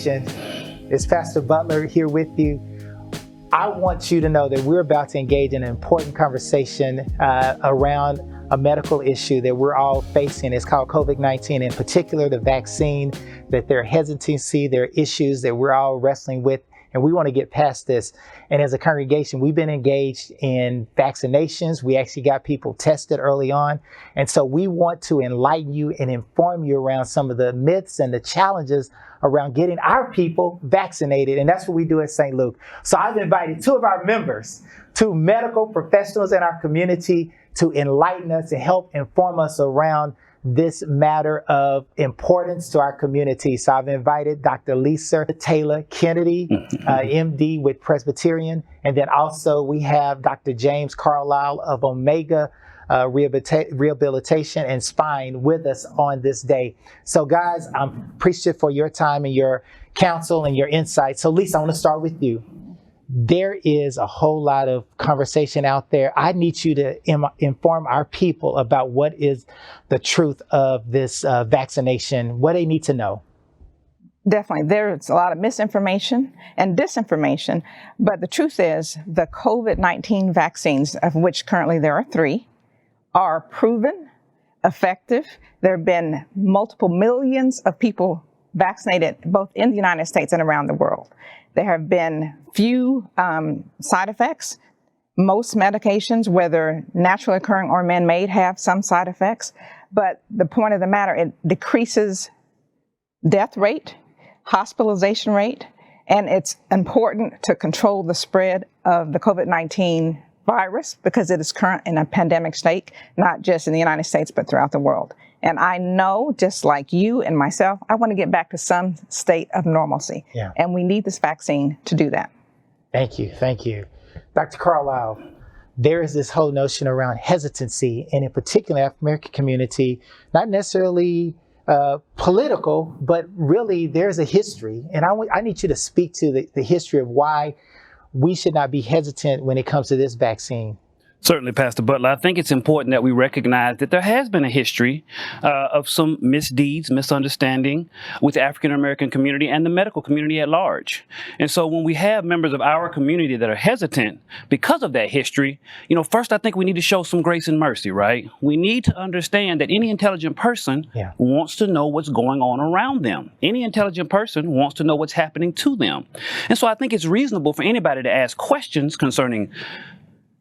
Nation. It's Pastor Butler here with you. I want you to know that we're about to engage in an important conversation around a medical issue that we're all facing. It's called COVID-19, in particular the vaccine, that there are hesitancy, there are issues that we're all wrestling with, and we want to get past this. And as a congregation, we've been engaged in vaccinations. We actually got people tested early on. And so we want to enlighten you and inform you around some of the myths and the challenges around getting our people vaccinated. And that's what we do at St. Luke. So I've invited two of our members, two medical professionals in our community, to enlighten us and help inform us around this matter of importance to our community. So I've invited Dr. Lisa Taylor Kennedy, MD with Presbyterian. And then also we have Dr. James Carl Lau of Omega Rehabilitation and Spine with us on this day. So guys, I'm appreciative for your time and your counsel and your insight. So Lisa, I want to start with you. There is a whole lot of conversation out there. I need you to inform our people about what is the truth of this vaccination, what they need to know. Definitely. There's a lot of misinformation and disinformation, but the truth is the COVID-19 vaccines, of which currently there are 3, are proven, effective. There have been multiple millions of people vaccinated both in the United States and around the world. There have been few side effects. Most medications, whether naturally occurring or man-made, have some side effects. But the point of the matter, it decreases death rate, hospitalization rate, and it's important to control the spread of the COVID-19 virus because it is current in a pandemic state, not just in the United States, but throughout the world. And I know, just like you and myself, I want to get back to some state of normalcy. Yeah. And we need this vaccine to do that. Thank you. Thank you. Dr. Carl Lau, there is this whole notion around hesitancy, and in particular, African American community, not necessarily political, but really there's a history. And I need you to speak to the history of why we should not be hesitant when it comes to this vaccine. Certainly, Pastor Butler. I think it's important that we recognize that there has been a history of some misdeeds, misunderstanding with the African American community and the medical community at large. And so when we have members of our community that are hesitant because of that history, first I think we need to show some grace and mercy, right? We need to understand that any intelligent person wants to know what's going on around them. Any intelligent person wants to know what's happening to them. And so I think it's reasonable for anybody to ask questions concerning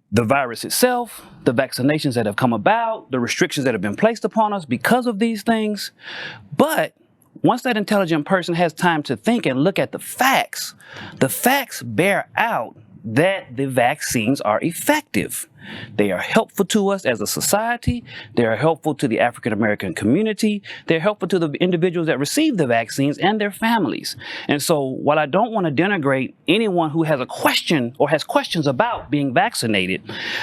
the virus itself, the vaccinations that have come about, the restrictions that have been placed upon us because of these things. But once that intelligent person has time to think and look at the facts bear out that the vaccines are effective. They are helpful to us as a society. They are helpful to the African American community. They're helpful to the individuals that receive the vaccines and their families. And so while I don't want to denigrate anyone who has a question or has questions about being vaccinated,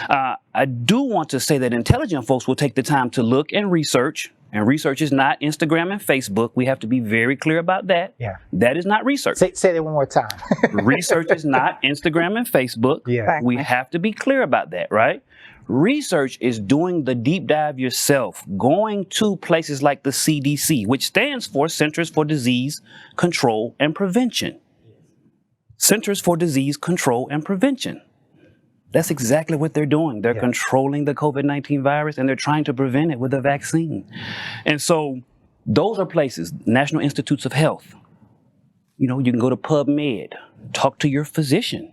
I do want to say that intelligent folks will take the time to look and research. And research is not Instagram and Facebook. We have to be very clear about that. Yeah. That is not research. Say that one more time. Research is not Instagram and Facebook. Yeah. We have to be clear about that, right? Research is doing the deep dive yourself, going to places like the CDC, which stands for Centers for Disease Control and Prevention. Centers for Disease Control and Prevention. That's exactly what they're doing. They're controlling the COVID-19 virus, and they're trying to prevent it with a vaccine. And so those are places, National Institutes of Health. You can go to PubMed, talk to your physician.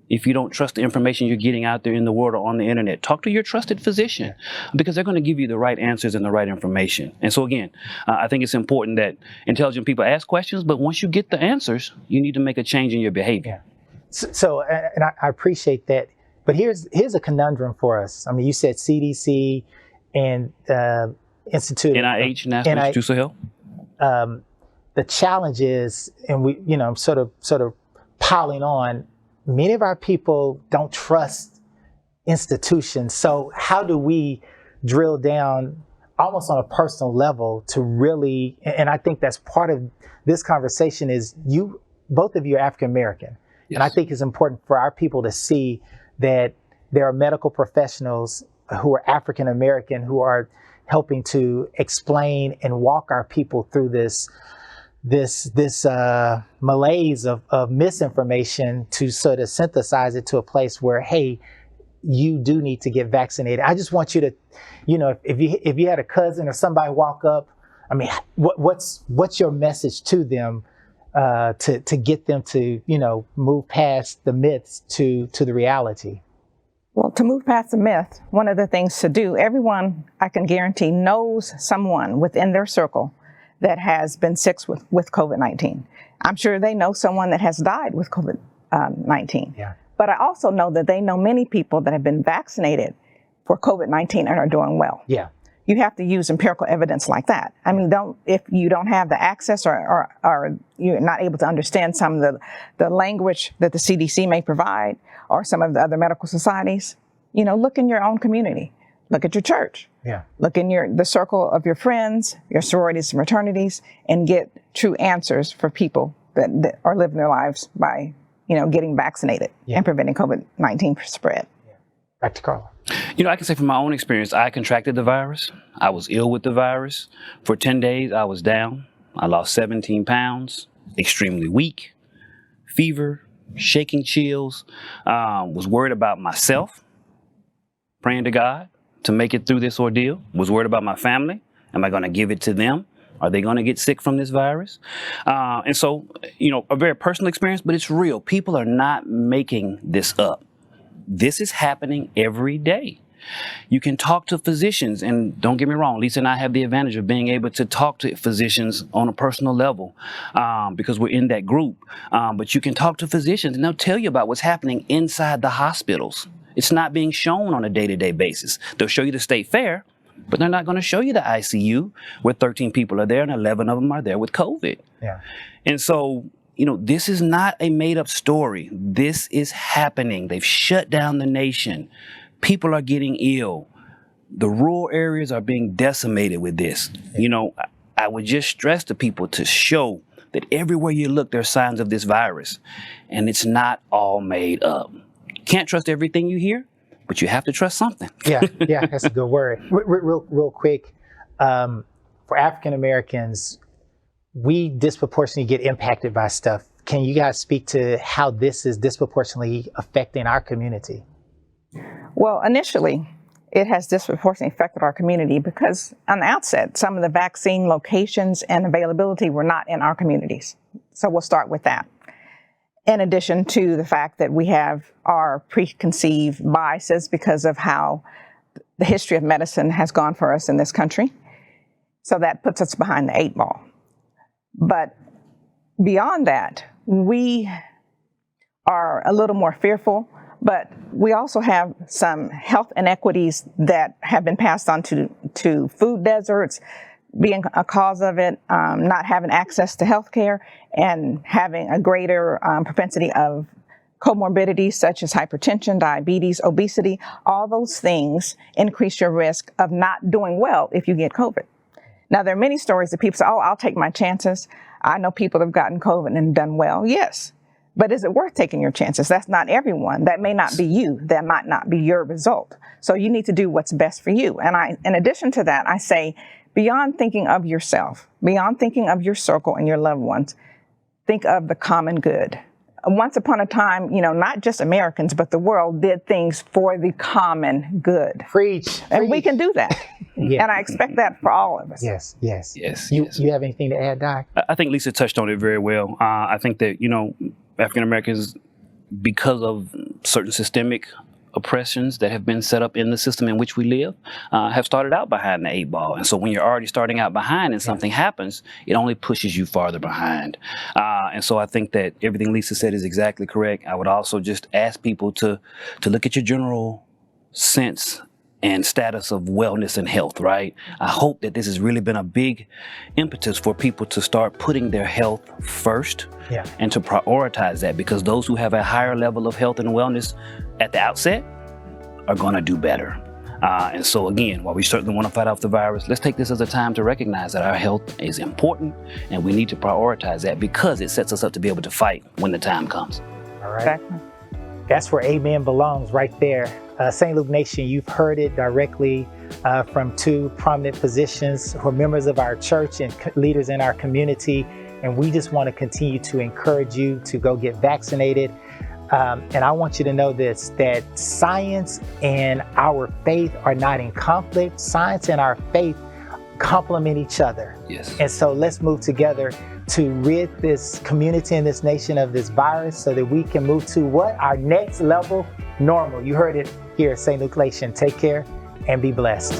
If you don't trust the information you're getting out there in the world or on the internet, talk to your trusted physician because they're going to give you the right answers and the right information. And so again, I think it's important that intelligent people ask questions, but once you get the answers, you need to make a change in your behavior. So and I appreciate that. But here's a conundrum for us. I mean, you said CDC and Institute NIH, National Institutes of Health. The challenge is, and I'm sort of piling on. Many of our people don't trust institutions. So how do we drill down almost on a personal level to really? And I think that's part of this conversation. Is both of you are African American, and I think it's important for our people to see that there are medical professionals who are African American who are helping to explain and walk our people through this this malaise of misinformation to sort of synthesize it to a place where, hey, you do need to get vaccinated. I just want you to, if you had a cousin or somebody walk up, I mean, what's your message to them to get them to, move past the myths to the reality? Well, to move past the myth, one of the things to do, everyone, I can guarantee, knows someone within their circle that has been sick with COVID-19. I'm sure they know someone that has died with COVID-19. Yeah. But I also know that they know many people that have been vaccinated for COVID-19 and are doing well. Yeah. You have to use empirical evidence like that. I mean, if you don't have the access or you're not able to understand some of the language that the CDC may provide or some of the other medical societies, look in your own community. Look at your church. Yeah. Look in the circle of your friends, your sororities and fraternities, and get true answers for people that are living their lives by getting vaccinated and preventing COVID-19 spread. Yeah. Back to Carl. I can say from my own experience, I contracted the virus. I was ill with the virus. For 10 days, I was down. I lost 17 pounds, extremely weak, fever, shaking chills, was worried about myself, praying to God to make it through this ordeal, was worried about my family. Am I going to give it to them? Are they going to get sick from this virus? And so, a very personal experience, but it's real. People are not making this up. This is happening every day. You can talk to physicians, and don't get me wrong, Lisa and I have the advantage of being able to talk to physicians on a personal level because we're in that group. But you can talk to physicians, and they'll tell you about what's happening inside the hospitals. It's not being shown on a day-to-day basis. They'll show you the state fair, but they're not going to show you the ICU where 13 people are there and 11 of them are there with COVID. Yeah. And so, this is not a made-up story. This is happening. They've shut down the nation. People are getting ill. The rural areas are being decimated with this. I would just stress to people to show that everywhere you look, there are signs of this virus, and it's not all made up. Can't trust everything you hear, but you have to trust something. Yeah, that's a good word. Real quick, for African Americans, we disproportionately get impacted by stuff. Can you guys speak to how this is disproportionately affecting our community? Well, initially, it has disproportionately affected our community because on the outset, some of the vaccine locations and availability were not in our communities. So we'll start with that. In addition to the fact that we have our preconceived biases because of how the history of medicine has gone for us in this country. So that puts us behind the 8 ball. But beyond that, we are a little more fearful, but we also have some health inequities that have been passed on to food deserts, being a cause of it, not having access to health care, and having a greater propensity of comorbidities such as hypertension, diabetes, obesity. All those things increase your risk of not doing well if you get COVID. Now, there are many stories that people say, I'll take my chances. I know people have gotten COVID and done well. Yes. But is it worth taking your chances? That's not everyone. That may not be you. That might not be your result. So you need to do what's best for you. And in addition to that, I say, beyond thinking of yourself, beyond thinking of your circle and your loved ones, think of the common good. Once upon a time, not just Americans, but the world did things for the common good. Preach. And we can do that. Yeah. And I expect that for all of us. Yes. You have anything to add, Doc? I think Lisa touched on it very well. I think that, African Americans, because of certain systemic oppressions that have been set up in the system in which we live, have started out behind the 8 ball. And so when you're already starting out behind and something happens, it only pushes you farther behind. And so I think that everything Lisa said is exactly correct. I would also just ask people to look at your general sense and status of wellness and health, right? I hope that this has really been a big impetus for people to start putting their health first and to prioritize that, because those who have a higher level of health and wellness at the outset are going to do better. And so again, while we certainly want to fight off the virus, let's take this as a time to recognize that our health is important and we need to prioritize that because it sets us up to be able to fight when the time comes. All right. Exactly. That's where amen belongs, right there. St. Luke Nation, you've heard it directly from 2 prominent physicians who are members of our church and leaders in our community. And we just want to continue to encourage you to go get vaccinated. And I want you to know this, that science and our faith are not in conflict. Science and our faith complement each other. Yes. And so let's move together to rid this community and this nation of this virus so that we can move to what? Our next level normal. You heard it here at St. Luke Nation. Take care and be blessed.